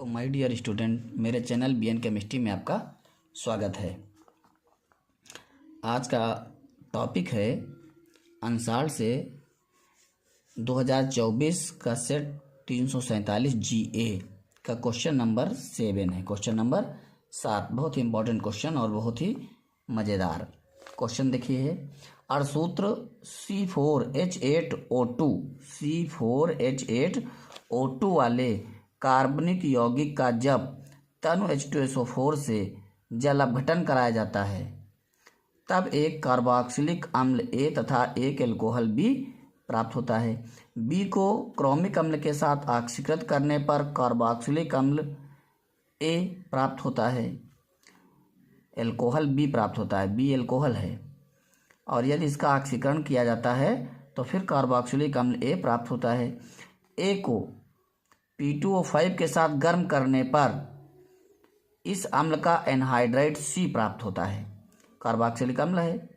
तो my dear student, मेरे channel BN chemistry में आपका स्वागत है। आज का टॉपिक है अंसार से 2024 का सेट 347 जीए का क्वेश्चन नंबर 7 है। क्वेश्चन नंबर 7 बहुत ही इम्पोर्टेंट क्वेश्चन और बहुत ही मज़ेदार क्वेश्चन। देखिए है अणुसूत्र C4H8O2 वाले कार्बनिक यौगिक का जब तनु H2SO4 से जल अपघटन कराया जाता है तब एक कार्बोक्सिलिक अम्ल A तथा एक एल्कोहल B प्राप्त होता है। B को क्रोमिक अम्ल के साथ ऑक्सीकृत करने पर कार्बोक्सिलिक अम्ल A प्राप्त होता है, एल्कोहल B प्राप्त होता है, B एल्कोहल है। और यदि इसका ऑक्सीकरण किया जाता है तो फिर कार्बोक्सिलिक अम्ल A प्राप्त होता है। A को P2O5 के साथ गर्म करने पर इस अम्ल का एनहाइड्राइड C प्राप्त होता है, कार्बोक्सिलिक अम्ल है।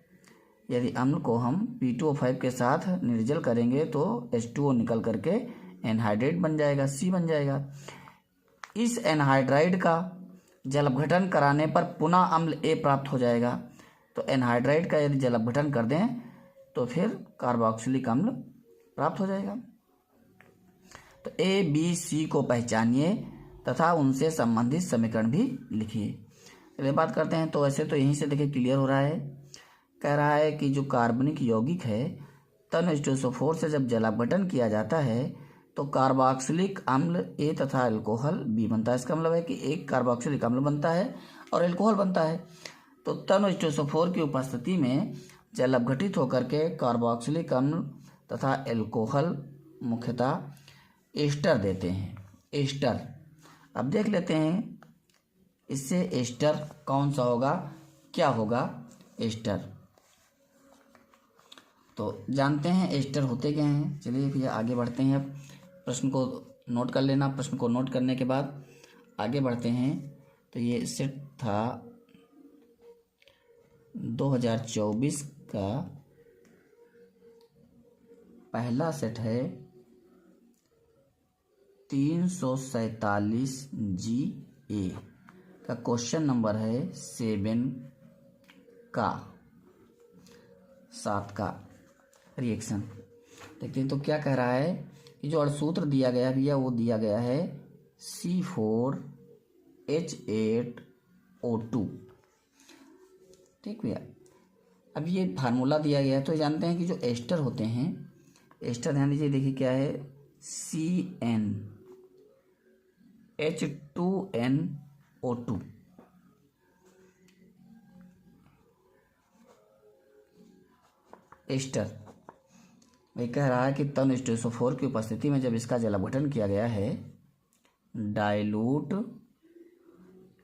यदि अम्ल को हम P2O5 के साथ निर्जल करेंगे तो H2O निकल करके एनहाइड्राइड बन जाएगा, C बन जाएगा। इस एनहाइड्राइड का जल अपघटन कराने पर पुनः अम्ल A प्राप्त हो जाएगा। तो एनहाइड्राइड का यदि जल अपघटन कर दें तो फिर कार्बोक्सिलिक अम्ल प्राप्त हो जाएगा। तो A, B, C को पहचानिए तथा उनसे संबंधित समीकरण भी लिखिए। चलिए बात करते हैं। तो ऐसे तो यहीं से देखिए क्लियर हो रहा है। कह रहा है कि जो कार्बनिक यौगिक है तनु H2SO4 से जब जल अपघटन किया जाता है तो कार्बोक्सिलिक अम्ल A तथा एल्कोहल B बनता है। इसका मतलब है कि एक कार्बोक्सिलिक अम्ल बनता है और एल्कोहल बनता है। तो तनु H2SO4 की उपस्थिति में जल अपघटित होकर के कार्बोक्सिलिक अम्ल तथा एल्कोहल मुख्यतः एस्टर देते हैं। एस्टर अब देख लेते हैं इससे एस्टर कौन सा होगा, क्या होगा एस्टर। तो जानते हैं एस्टर होते क्या हैं। चलिए भैया आगे बढ़ते हैं। अब प्रश्न को नोट कर लेना। प्रश्न को नोट करने के बाद आगे बढ़ते हैं। तो ये सेट था 2024 का पहला सेट है 347 GA का क्वेश्चन नंबर है 7 का रिएक्शन। देखते हैं तो क्या कह रहा है कि जो अणुसूत्र दिया गया भैया वो दिया गया है C4H8O2। ठीक भैया। अब ये फार्मूला दिया गया है तो जानते हैं कि जो एस्टर होते हैं, एस्टर ध्यान दीजिए, देखिए क्या है CnH2nO2। एस्टर वही कह रहा है कि तनु H2SO4 की उपस्थिति में जब इसका जल अपघटन किया गया है डाइल्यूट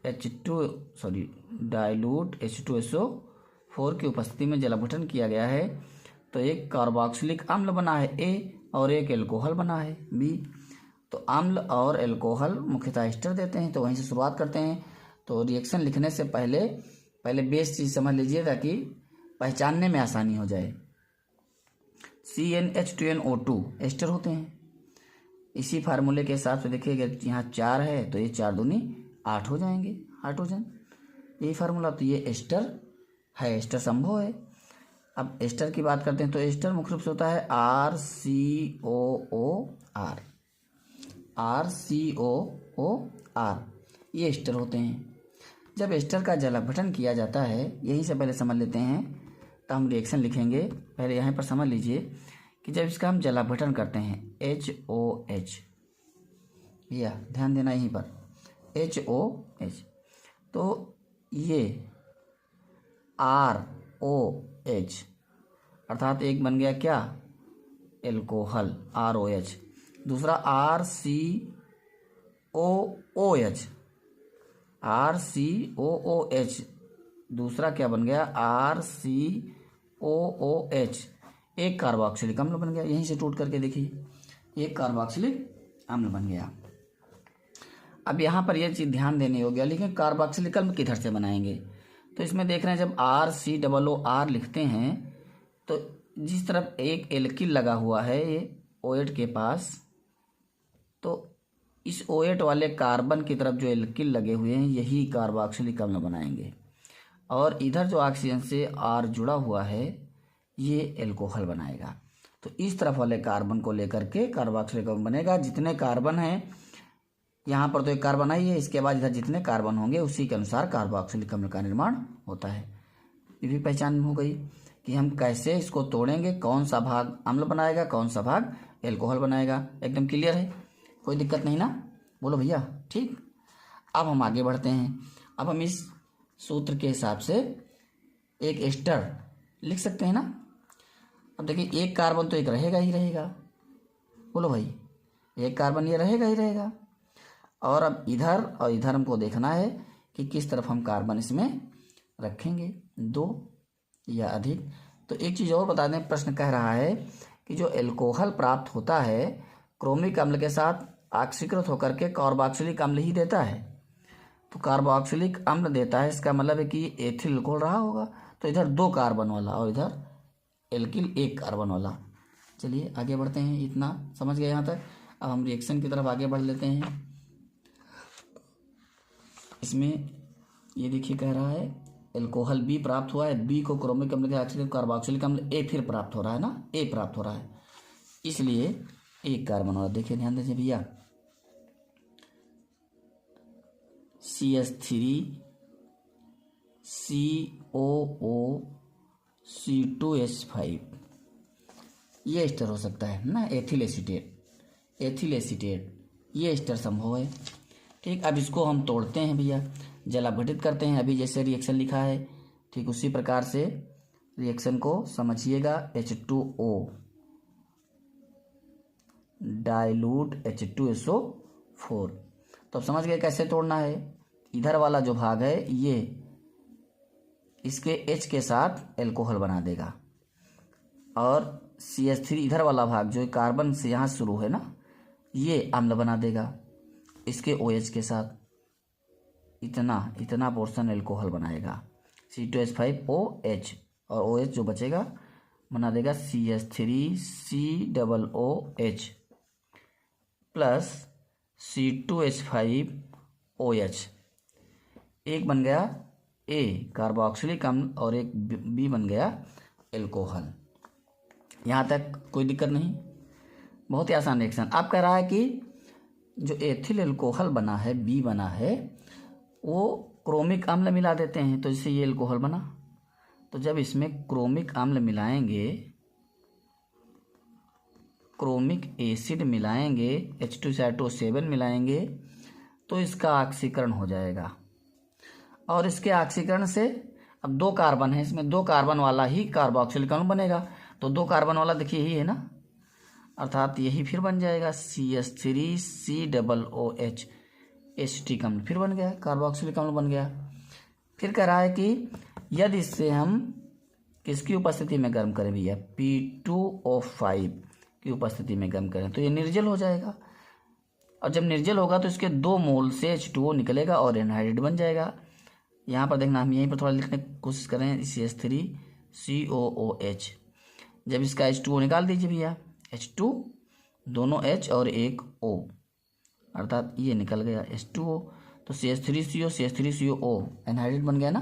H2SO4 की उपस्थिति में जल अपघटन किया गया है तो एक कार्बोक्सिलिक अम्ल बना है A और एक एल्कोहल बना है B। तो अम्ल और एल्कोहल मुख्यतः एस्टर देते हैं। तो वहीं से शुरुआत करते हैं। तो रिएक्शन लिखने से पहले बेस चीज़ समझ लीजिए ताकि पहचानने में आसानी हो जाए। CnH2nO2 एस्टर होते हैं। इसी फार्मूले के हिसाब से देखिए अगर यहाँ 4 है तो ये 4 दूनी 8 हो जाएंगे, हाइड्रोजन। यही फार्मूला। तो ये एस्टर है, एस्टर संभव है। अब एस्टर की बात करते हैं तो एस्टर मुख्य रूप से होता है RCOOR। ये एस्टर होते हैं। जब एस्टर का जल अपघटन किया जाता है, यहीं से पहले समझ लेते हैं तो हम रिएक्शन लिखेंगे। पहले यहाँ पर समझ लीजिए कि जब इसका हम जल अपघटन करते हैं HOH, या ध्यान देना यहीं पर HOH, तो ये ROH अर्थात एक बन गया क्या एल्कोहल ROH, दूसरा RCOOH, दूसरा क्या बन गया RCOOH, एक कार्बोक्सिलिक अम्ल बन गया। यहीं से टूट करके देखिए एक कार्बोक्सिलिक अम्ल बन गया। अब यहाँ पर यह चीज़ ध्यान देने योग्य है, लेकिन कार्बोक्सिलिक अम्ल किधर से बनाएंगे। तो इसमें देख रहे हैं जब RCOOR लिखते हैं तो जिस तरफ एक एल्किल लगा हुआ है ये OH के पास, तो इस OH वाले कार्बन की तरफ जो एल्किल लगे हुए हैं यही कार्बोक्सिलिक अम्ल बनाएंगे, और इधर जो ऑक्सीजन से R जुड़ा हुआ है ये एल्कोहल बनाएगा। तो इस तरफ वाले कार्बन को लेकर के कार्बोक्सिलिक अम्ल बनेगा। जितने कार्बन हैं यहाँ पर तो एक कार्बन आई है, इसके बाद इधर जितने कार्बन होंगे उसी के अनुसार कार्बोक्सिलिक अम्ल का निर्माण होता है। ये भी पहचान हो गई कि हम कैसे इसको तोड़ेंगे, कौन सा भाग अम्ल बनाएगा, कौन सा भाग एल्कोहल बनाएगा। एकदम क्लियर है, कोई दिक्कत नहीं ना? बोलो भैया, ठीक। अब हम आगे बढ़ते हैं। अब हम इस सूत्र के हिसाब से एक एस्टर लिख सकते हैं ना। अब देखिए एक कार्बन तो एक रहेगा ही रहेगा, बोलो भाई, एक कार्बन ये रहेगा ही रहेगा। और अब इधर और इधर हमको देखना है कि किस तरफ हम कार्बन इसमें रखेंगे, 2 या अधिक। तो एक चीज़ और बता दें, प्रश्न कह रहा है कि जो एल्कोहल प्राप्त होता है क्रोमिक अम्ल के साथ ऑक्सीकृत होकर के कार्बोक्सिलिक अम्ल ही देता है। तो कार्बोक्सिलिक अम्ल देता है, इसका मतलब है कि एथिल एल्कोहल रहा होगा। तो इधर 2 कार्बन वाला और इधर एल्किल 1 कार्बन वाला। चलिए आगे बढ़ते हैं, इतना समझ गए यहाँ तक। अब हम रिएक्शन की तरफ आगे बढ़ लेते हैं। इसमें ये देखिए कह रहा है एल्कोहल बी प्राप्त हुआ है, बी को क्रोमिक अम्ल के ऑक्सीडेटिव कार्बोक्सिलिक अम्ल ए फिर प्राप्त हो रहा है ना, ए प्राप्त हो रहा है, इसलिए 1 कार्बन वाला। देखिए ध्यान दीजिए भैया, CH3 COO C2H5 ये एस्टर हो सकता है ना, एथिल एसीटेट ये एस्टर संभव है। ठीक, अब इसको हम तोड़ते हैं भैया, जल अपघटित करते हैं। अभी जैसे रिएक्शन लिखा है ठीक उसी प्रकार से रिएक्शन को समझिएगा। H2O dilute H2SO4। तो अब समझ गए कैसे तोड़ना है। इधर वाला जो भाग है ये इसके H के साथ एल्कोहल बना देगा, और CH3 इधर वाला भाग जो कार्बन से यहाँ शुरू है ना, ये अम्ल बना देगा इसके OH के साथ। इतना पोर्शन एल्कोहल बनाएगा, C2H5OH, और OH जो बचेगा बना देगा CH3COOH प्लस C2H5OH। एक बन गया A कार्बोक्सिलिक अम्ल और एक B बन गया एल्कोहल। यहाँ तक कोई दिक्कत नहीं, बहुत ही आसान रिएक्शन। आप कह रहा है कि जो एथिल एल्कोहल बना है, B बना है, वो क्रोमिक अम्ल मिला देते हैं तो इससे ये एल्कोहल बना। तो जब इसमें क्रोमिक अम्ल मिलाएंगे, क्रोमिक एसिड मिलाएंगे, H2SO7 मिलाएंगे, तो इसका ऑक्सीकरण हो जाएगा। और इसके ऑक्सीकरण से अब 2 कार्बन है, इसमें 2 कार्बन वाला ही कार्बोक्सिलिक अम्ल बनेगा। तो 2 कार्बन वाला देखिए यही है ना, अर्थात यही फिर बन जाएगा CH3COOH एसिटिक अम्ल, फिर बन गया कार्बोक्सिलिक अम्ल बन गया। फिर कह रहा है कि यदि इससे हम किसकी उपस्थिति में गर्म करें भैया, P2O5 की उपस्थिति में गर्म करें तो ये निर्जल हो जाएगा। और जब निर्जल होगा तो इसके 2 मोल से H2O निकलेगा और एनहाइड्राइड बन जाएगा। यहाँ पर देखना, हम यहीं पर थोड़ा लिखने की कोशिश करें, CH3COOH। जब इसका H2O निकाल दीजिए भैया, H2 दोनों H और एक O, अर्थात ये निकल गया H2O। तो CH3CO एनहाइड्राइड बन गया ना,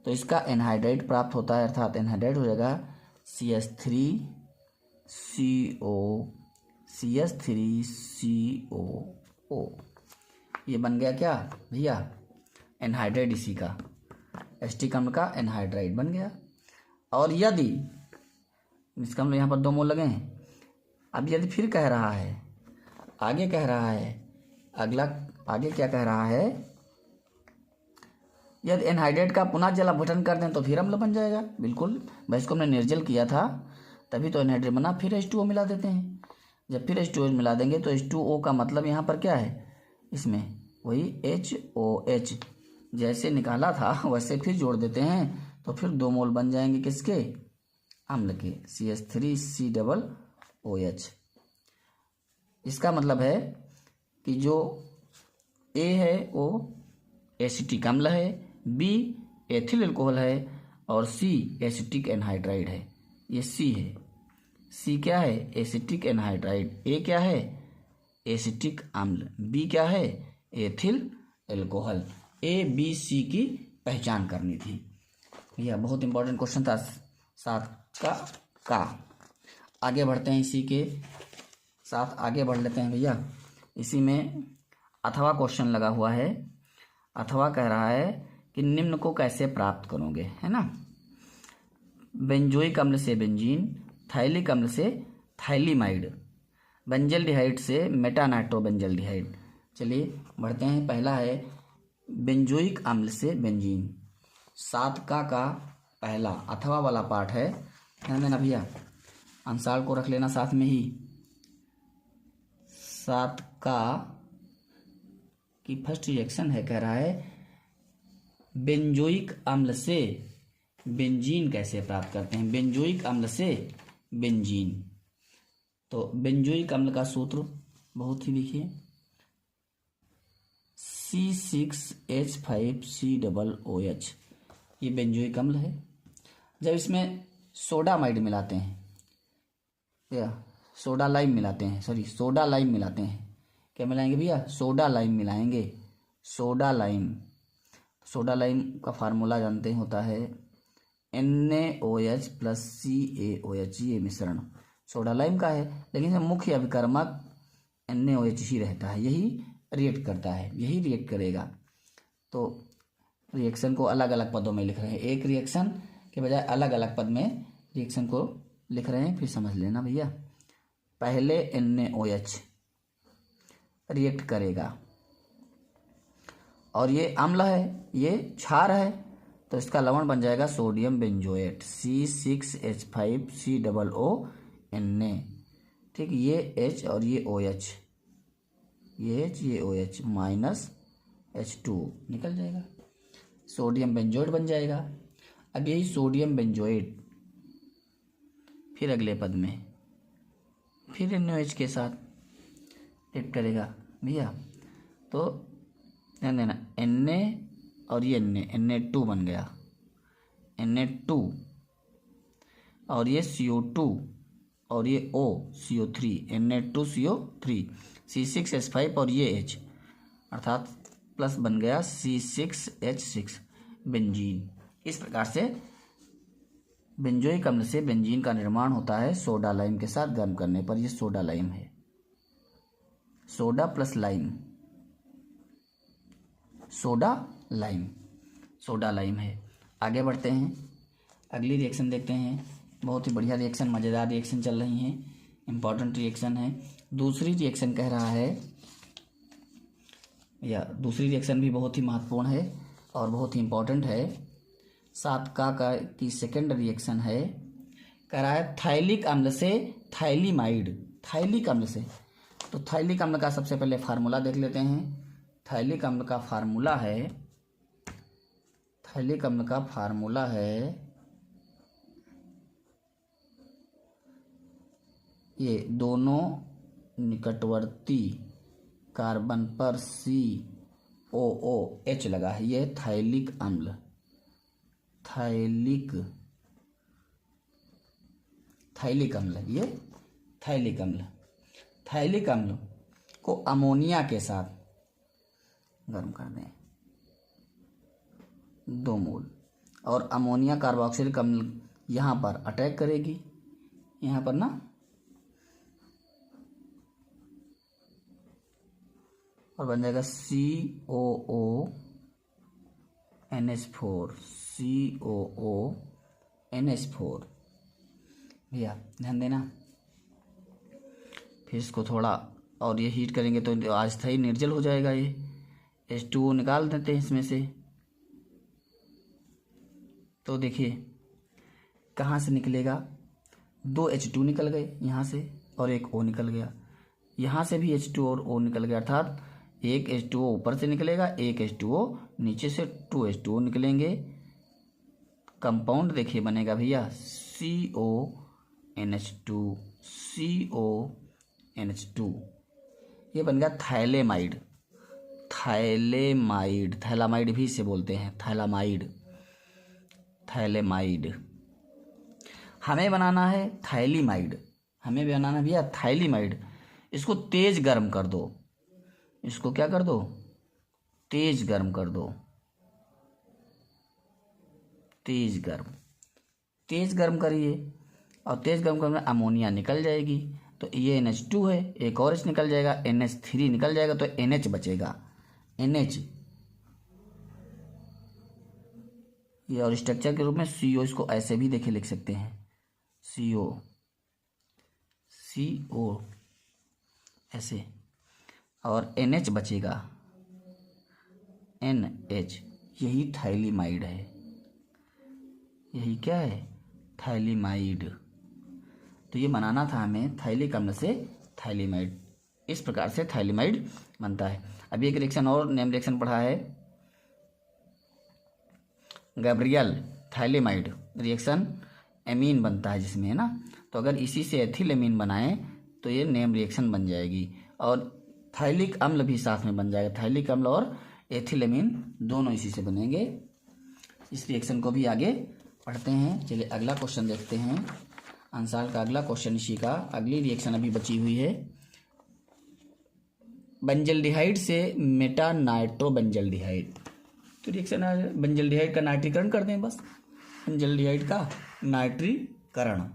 तो इसका एनहाइड्राइड प्राप्त होता है, अर्थात एनहाइड्राइड हो जाएगा CH3CO। ये बन गया क्या भैया, एनहाइड्राइड, इसी का एसिटिक अम्ल का एनहाइड्राइड बन गया। और यदि इसका मतलब यहाँ पर 2 मोल लगे हैं। अब यदि फिर कह रहा है, आगे कह रहा है, अगला आगे क्या कह रहा है, यदि एनहाइड्राइड का पुनः जल अपघटन कर दें तो फिर अम्ल बन जाएगा। बिल्कुल भाई, इसको हमने निर्जल किया था तभी तो एनहाइड्राइड बना, फिर H2O मिला देते हैं। जब फिर H2O मिला देंगे तो H2O का मतलब यहाँ पर क्या है, इसमें वही HOH जैसे निकाला था वैसे फिर जोड़ देते हैं, तो फिर 2 मोल बन जाएंगे किसके, अम्ल के, CH3COOH। इसका मतलब है कि जो A है वो एसिटिक अम्ल है, B एथिल एल्कोहल है, और C एसिटिक एनहाइड्राइड है। ये C है, C क्या है, एसिटिक एनहाइड्राइड, A क्या है, एसिटिक अम्ल, बी क्या है, ethyl alcohol. A B C की पहचान करनी थी भैया, बहुत इंपॉर्टेंट क्वेश्चन था 7 का। आगे बढ़ते हैं, इसी के साथ आगे बढ़ लेते हैं भैया। इसी में अथवा क्वेश्चन लगा हुआ है। अथवा कह रहा है कि निम्न को कैसे प्राप्त करोगे, है ना। बेंजोइक अम्ल से बेंजीन, थाइलिक अम्ल से थाइलिमाइड, बेंजल्डिहाइड से मेटानाइट्रोबेंजल्डिहाइड। चलिए बढ़ते हैं। पहला है बेंजोइक अम्ल से बेंजीन। 7 का पहला अथवा वाला पार्ट है, ध्यान देना भैया, अंशाल को रख लेना साथ में ही। 7 का की फर्स्ट रिएक्शन है, कह रहा है बेंजोइक अम्ल से बेंजीन कैसे प्राप्त करते हैं, बेंजोइक अम्ल से बेंजीन। तो बेंजोइक अम्ल का सूत्र बहुत ही देखिए, C6H5COOH, ये बेंजोइक अम्ल है। जब इसमें सोडामाइड मिलाते हैं या सोडा लाइम मिलाते हैं, सोडा लाइम मिलाते हैं, क्या मिलाएंगे भैया, सोडा लाइम मिलाएंगे। सोडा लाइम का फार्मूला जानते हैं, होता है NaOH + CaOH, ये मिश्रण सोडा लाइम का है, लेकिन मुख्य अभिकर्मक NaOH ही रहता है, यही रिएक्ट करता है, यही रिएक्ट करेगा। तो रिएक्शन को अलग अलग पदों में लिख रहे हैं, एक रिएक्शन के बजाय अलग अलग पद में रिएक्शन को लिख रहे हैं। फिर समझ लेना भैया, पहले NaOH रिएक्ट करेगा और ये अम्ल है, ये क्षार है, तो इसका लवण बन जाएगा सोडियम बेंजोएट, C6H5COO ठीक, ये H और ये OH, ये H ये OH माइनस H2 निकल जाएगा, सोडियम बेंजोएट बन जाएगा। अब यही सोडियम बेंजोएट फिर अगले पद में फिर NaOH के साथ रिएक्ट करेगा भैया। तो ध्यान देना, Na और ये Na2 बन गया, Na2 और ये CO2 और ये O CO3, Na2CO3, C6H5 और ये H, अर्थात प्लस बन गया C6H6 बेंजीन। इस प्रकार से बेंजोइक अम्ल से बेंजीन का निर्माण होता है सोडा लाइम के साथ गर्म करने पर। ये सोडा लाइम है, soda plus lime, soda lime है। आगे बढ़ते हैं, अगली रिएक्शन देखते हैं। बहुत ही बढ़िया रिएक्शन, मज़ेदार रिएक्शन चल रही हैं, इम्पॉर्टेंट रिएक्शन है। दूसरी रिएक्शन कह रहा है, या दूसरी रिएक्शन भी बहुत ही महत्वपूर्ण है और बहुत ही इम्पॉर्टेंट है। 7 का की सेकेंड रिएक्शन है, कह रहा है थाइलिक अम्ल से थाइलिमाइड, थाइलिक अम्ल से। तो थाइलिक अम्ल का सबसे पहले फार्मूला देख लेते हैं। थाइलिक अम्ल का फार्मूला है, ये दोनों निकटवर्ती कार्बन पर COOH लगा है, ये थाइलिक अम्ल, ये थाइलिक अम्ल को अमोनिया के साथ गर्म कर दें 2 मोल, और अमोनिया कार्बोक्सिलिक अम्ल यहाँ पर अटैक करेगी, यहाँ पर ना, और बन जाएगा COONH4 भैया, ध्यान देना। फिर इसको थोड़ा और ये हीट करेंगे तो अस्थायी निर्जल हो जाएगा। ये H2O निकाल देते हैं इसमें से। तो देखिए कहाँ से निकलेगा, 2 H2 निकल गए यहाँ से और एक O निकल गया, यहाँ से भी H2 और O निकल गया, अर्थात एक H2O ऊपर से निकलेगा, एक H2O नीचे से, 2 H2O निकलेंगे। कंपाउंड देखिए बनेगा भैया CONH2, ये बन गया थाइलेमाइड। थैलामाइड भी इसे बोलते हैं, थैलेमाइड। हमें बनाना है थाइलिमाइड, भैया थाइलिमाइड। इसको तेज गर्म कर दो, इसको क्या कर दो, तेज गर्म कर दो, तेज गर्म करिए, और तेज गर्म करने में अमोनिया निकल जाएगी, तो ये NH2 है, एक और H निकल जाएगा, NH3 निकल जाएगा, तो NH बचेगा, NH। ये और स्ट्रक्चर के रूप में CO, इसको ऐसे भी देखे लिख सकते हैं, CO ऐसे, और NH बचेगा, NH। यही थाइलिमाइड है, यही क्या है, थाइलिमाइड। तो ये बनाना था हमें थाइलिक अम्ल से थाइलिमाइड, इस प्रकार से थाइलिमाइड बनता है। अभी एक रिएक्शन और नेम रिएक्शन पढ़ा है, गैब्रियल थाइलिमाइड रिएक्शन एमीन बनता है जिसमें, है ना। तो अगर इसी से एथिल एमीन बनाएं तो ये नेम रिएक्शन बन जाएगी, और थाइलिक अम्ल भी साथ में बन जाएगा, थाइलिक अम्ल और एथिल एमीन दोनों इसी से बनेंगे। इस रिएक्शन को भी आगे पढ़ते हैं। चलिए अगला क्वेश्चन देखते हैं, अंसाल का अगला क्वेश्चन इसी का, अगली रिएक्शन अभी बची हुई है। बेंजल्डिहाइड से मेटा नाइट्रोबेंजल्डिहाइड, तो रिएक्शन बेंजल्डिहाइड का नाइट्रीकरण कर दें बस, बेंजल्डिहाइड का नाइट्रीकरण,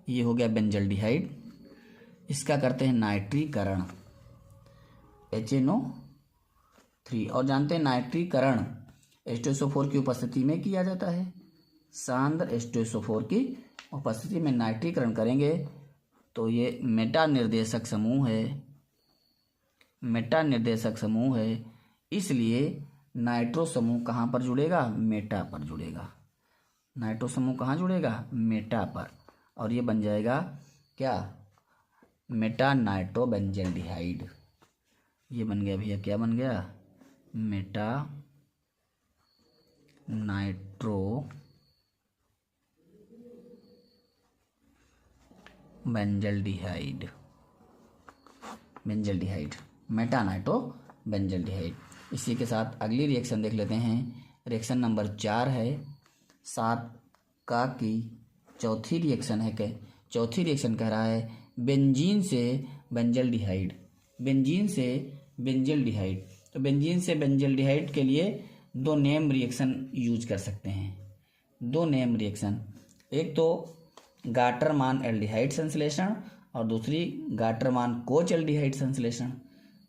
ये हो गया बेंजल्डिहाइड, इसका करते हैं नाइट्रीकरण, HNO3। और जानते हैं नाइट्रीकरण H2SO4 की उपस्थिति में किया जाता है, सांद्र H2SO4 की उपस्थिति में नाइट्रीकरण करेंगे तो ये मेटा निर्देशक समूह है, इसलिए नाइट्रो समूह कहाँ पर जुड़ेगा, मेटा पर जुड़ेगा, नाइट्रो समूह कहाँ जुड़ेगा, मेटा पर, और ये बन जाएगा क्या, मेटा नाइट्रोबेंजल्डिहाइड। ये बन गया भैया, क्या बन गया, Meta nitro benzaldehyde, Meta nitro benzaldehyde. इसी के साथ अगली रिएक्शन देख लेते हैं, रिएक्शन नंबर 4 है 7 का की चौथी रिएक्शन है, चौथी रिएक्शन कह रहा है बेंजीन से बेंजल्डिहाइड, तो बेंजीन से बेंजल्डिहाइड के लिए दो नेम रिएक्शन यूज कर सकते हैं, दो नेम रिएक्शन, एक तो गाटरमान एल्डिहाइड संश्लेषण और दूसरी गाटरमान कोच एल्डिहाइड संश्लेषण,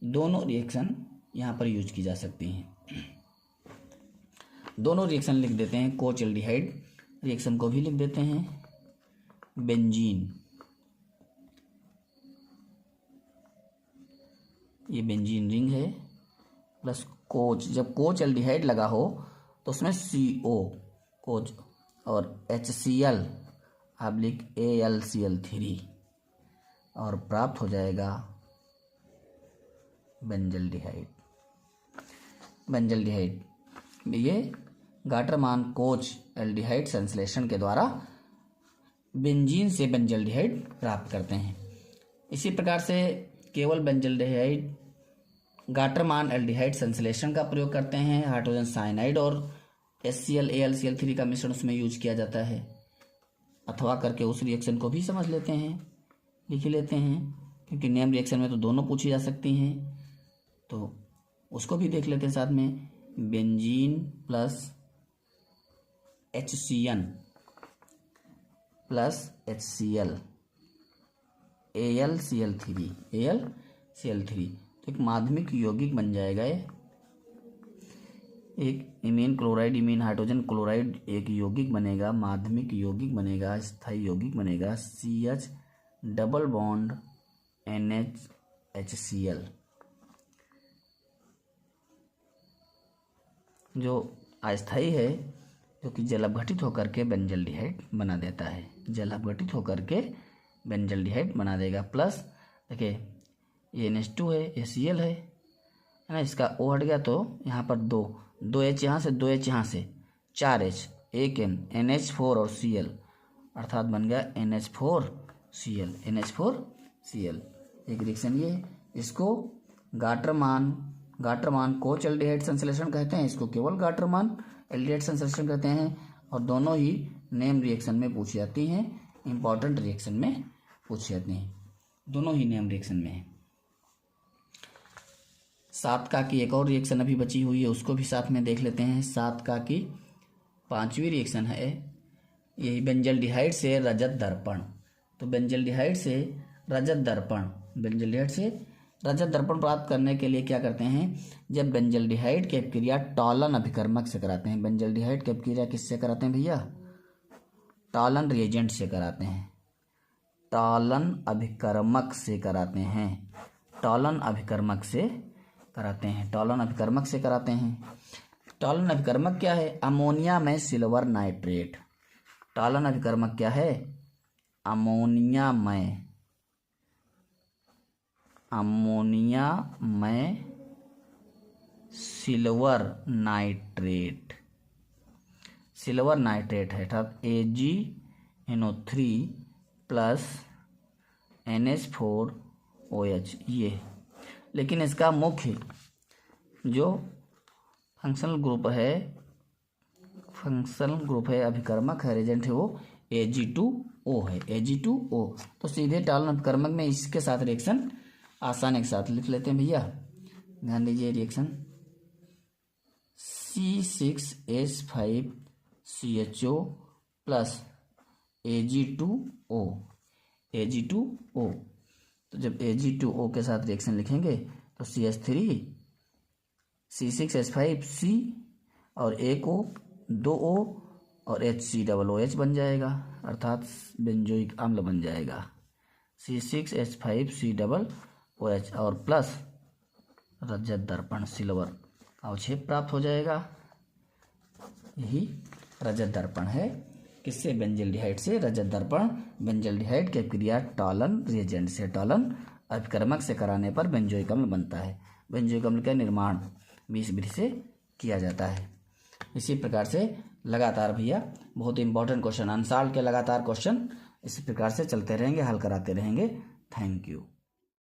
दोनों रिएक्शन यहाँ पर यूज की जा सकती हैं। दोनों रिएक्शन लिख देते हैं, कोच एल्डिहाइड रिएक्शन को भी लिख देते हैं बेंजीन, ये बेंजीन रिंग है प्लस कोच, जब कोच एल्डिहाइड लगा हो तो उसमें CO कोच और HCl / AlCl3 और प्राप्त हो जाएगा बेंजल्डिहाइड। ये गाटरमान कोच एल्डिहाइड संश्लेषण के द्वारा बेंजीन से बेंजल्डिहाइड प्राप्त करते हैं। इसी प्रकार से केवल बेंजल्डिहाइड गाटरमान एल्डिहाइड संश्लेषण का प्रयोग करते हैं, हाइड्रोजन साइनाइड और HCl AlCl3 का मिश्रण उसमें यूज किया जाता है। अथवा करके उस रिएक्शन को भी समझ लेते हैं, लिख लेते हैं, क्योंकि नेम रिएक्शन में तो दोनों पूछी जा सकती हैं, तो उसको भी देख लेते हैं साथ में, benzene plus HCN plus HCl AlCl3 तो एक माध्यमिक यौगिक बन जाएगा ये, एक imine chloride imine hydrogen chloride एक यौगिक बनेगा, माध्यमिक यौगिक बनेगा, स्थायी यौगिक बनेगा CH डबल बॉन्ड NH जो अस्थायी है, जो कि जलापघटित होकर के बेंजल्डिहाइड बना देता है, जलापघटित होकर के बेंजल्डिहाइड बना देगा। प्लस देखिए ये NH2 है, ये Cl है ना, इसका O हट गया तो यहाँ पर दो H यहाँ से, 2 H यहाँ से, 4 H, 1 N, NH4 और Cl, अर्थात बन गया NH4Cl। एक रिएक्शन ये, इसको गाटरमान कोच एल्डिहाइड संश्लेषण कहते हैं, इसको केवल गाटरमान एल्डिहाइड संश्लेषण कहते हैं, और दोनों ही नेम रिएक्शन में पूछी जाती हैं। इंपॉर्टेंट रिएक्शन में पूछे जाते हैं, दोनों ही नेम रिएक्शन में है। 7 का की एक और रिएक्शन अभी बची हुई है, उसको भी साथ में देख लेते हैं। 7 का की 5वीं रिएक्शन है यही बेंजल्डिहाइड से रजत दर्पण। तो बेंजल्डिहाइड से रजत दर्पण, बेंजल्डिहाइड से रजत दर्पण प्राप्त करने के लिए क्या करते हैं, जब बेंजल्डिहाइड की अपक्रिया टॉलन अभिकर्मक से कराते हैं। बेंजल्डिहाइड की अपक्रिया किससे कराते हैं भैया, टॉलन रिएजेंट से कराते हैं, टॉलन अभिकर्मक से कराते हैं, टॉलन अभिकर्मक से कराते हैं, टॉलन अभिकर्मक से कराते हैं। टॉलन अभिकर्मक क्या है, अमोनिया में सिल्वर नाइट्रेट। टॉलन अभिकर्मक क्या है, अमोनिया में सिल्वर नाइट्रेट, सिल्वर नाइट्रेट है अर्थात AgNO3 प्लस NH4OH ये। लेकिन इसका मुख्य जो फंक्शनल ग्रुप है अभिकर्मक है रिएजेंट है वो Ag2O है, Ag2O। तो सीधे टॉलन अभिकर्मक में इसके साथ रिएक्शन आसानी के साथ लिख लेते हैं भैया, ध्यान दीजिए। Reaction C6H5CHO plus Ag2O, Ag2O। तो जब Ag2O के साथ रिएक्शन लिखेंगे तो CH3 C6H5C और एक O 2O और HCOOH बन जाएगा अर्थात बेंजोइक अम्ल बन जाएगा। C6H5COOH और प्लस रजत दर्पण सिल्वर अवक्षेप प्राप्त हो जाएगा। यही रजत दर्पण है, किससे, बेंजल्डिहाइड से रजत दर्पण। बेंजल्डिहाइड की क्रिया टॉलन रिएजेंट से, टॉलन अभिकर्मक से कराने पर बेंजोइक अम्ल बनता है। बेंजोइक अम्ल का निर्माण 20 विधि से किया जाता है। इसी प्रकार से लगातार भैया बहुत इंपॉर्टेंट क्वेश्चन, अनसॉल्व के लगातार क्वेश्चन इसी प्रकार से चलते रहेंगे, हल कराते रहेंगे। Thank you.